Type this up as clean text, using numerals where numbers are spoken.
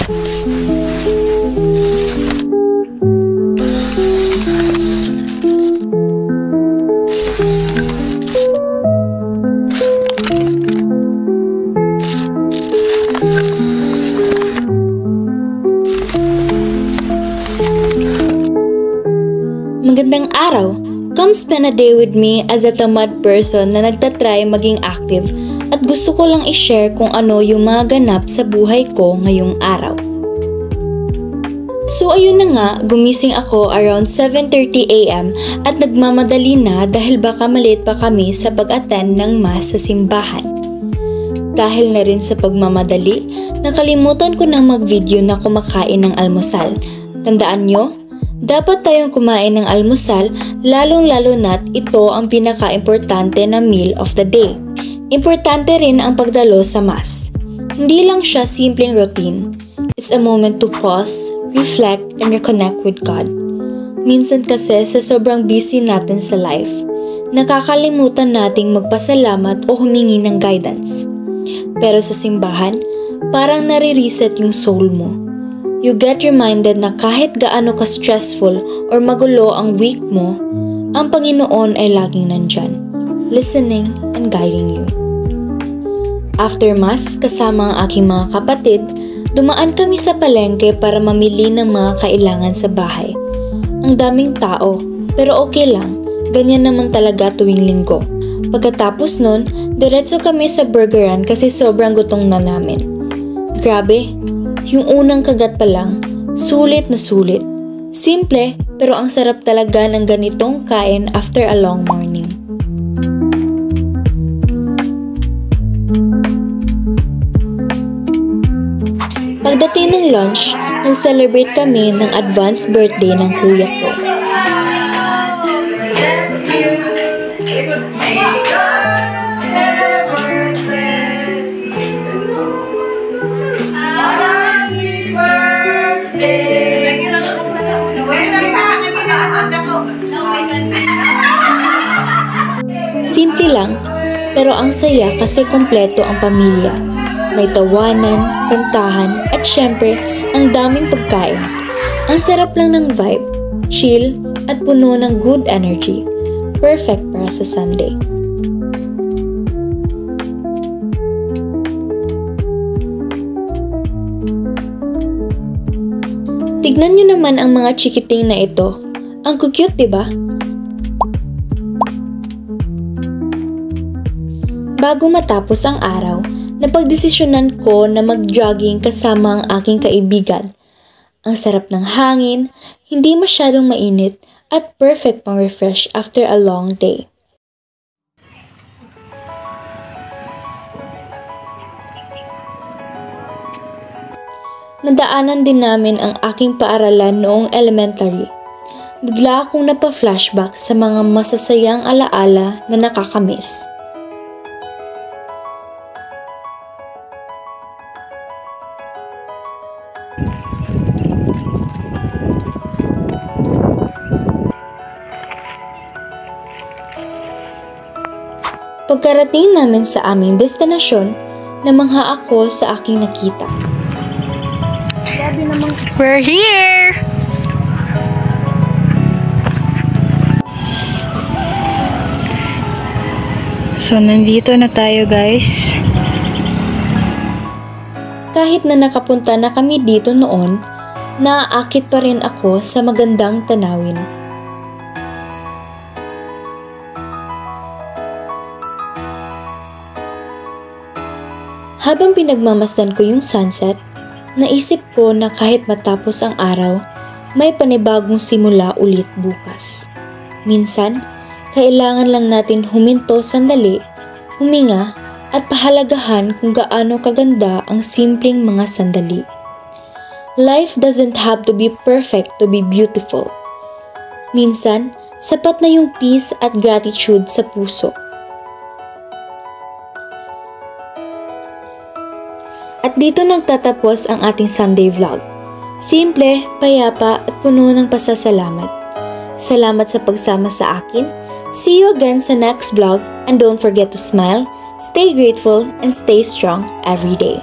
Magandang araw! Come spend a day with me as a tamad person na nagtatry maging active at gusto ko lang i-share kung ano yung mga ganap sa buhay ko ngayong araw. So ayun na nga, gumising ako around 7:30 AM at nagmamadali na dahil baka maliit pa kami sa pag-attend ng mass sa simbahan. Dahil na rin sa pagmamadali, nakalimutan ko na mag-video na kumakain ng almusal. Tandaan nyo? Dapat tayong kumain ng almusal lalong-lalo na't ito ang pinaka-importante na meal of the day. Importante rin ang pagdalo sa mass. Hindi lang siya simpleng routine. It's a moment to pause, reflect, and reconnect with God. Minsan kasi sa sobrang busy natin sa life, nakakalimutan nating magpasalamat o humingi ng guidance. Pero sa simbahan, parang nare-reset yung soul mo. You get reminded na kahit gaano ka-stressful or magulo ang week mo, ang Panginoon ay laging nandyan, listening and guiding you. After Mass, kasama ang aking mga kapatid, dumaan kami sa palengke para mamili ng mga kailangan sa bahay. Ang daming tao, pero okay lang, ganyan naman talaga tuwing linggo. Pagkatapos nun, diretso kami sa burgeran kasi sobrang gutom na namin. Grabe! Yung unang kagat pa lang, sulit na sulit. Simple, pero ang sarap talaga ng ganitong kain after a long morning. Pagdating ng lunch, nag-celebrate kami ng advance birthday ng kuya ko. Simple lang, pero ang saya kasi kompleto ang pamilya. May tawanan, kantahan, at syempre, ang daming pagkain. Ang sarap lang ng vibe, chill, at puno ng good energy. Perfect para sa Sunday. Tignan nyo naman ang mga chikiting na ito. Ang cute, diba? Bago matapos ang araw, napagdesisyonan ko na mag-jogging kasama ang aking kaibigan. Ang sarap ng hangin, hindi masyadong mainit, at perfect pang refresh after a long day. Nadaanan din namin ang aking paaralan noong elementary. Bigla akong napa-flashback sa mga masasayang alaala na nakakamiss. Pagkarating namin sa aming destinasyon, namangha ako sa aking nakita. We're here! So, nandito na tayo, guys. Kahit na nakapunta na kami dito noon, naaakit pa rin ako sa magandang tanawin. Habang pinagmamasdan ko yung sunset, naisip ko na kahit matapos ang araw, may panibagong simula ulit bukas. Minsan, kailangan lang natin huminto sandali, huminga, at pahalagahan kung gaano kaganda ang simpleng mga sandali. Life doesn't have to be perfect to be beautiful. Minsan, sapat na yung peace at gratitude sa puso. At dito nagtatapos ang ating Sunday vlog. Simple, payapa at puno ng pasasalamat. Salamat sa pagsama sa akin. See you again sa next vlog and don't forget to smile, stay grateful, and stay strong every day.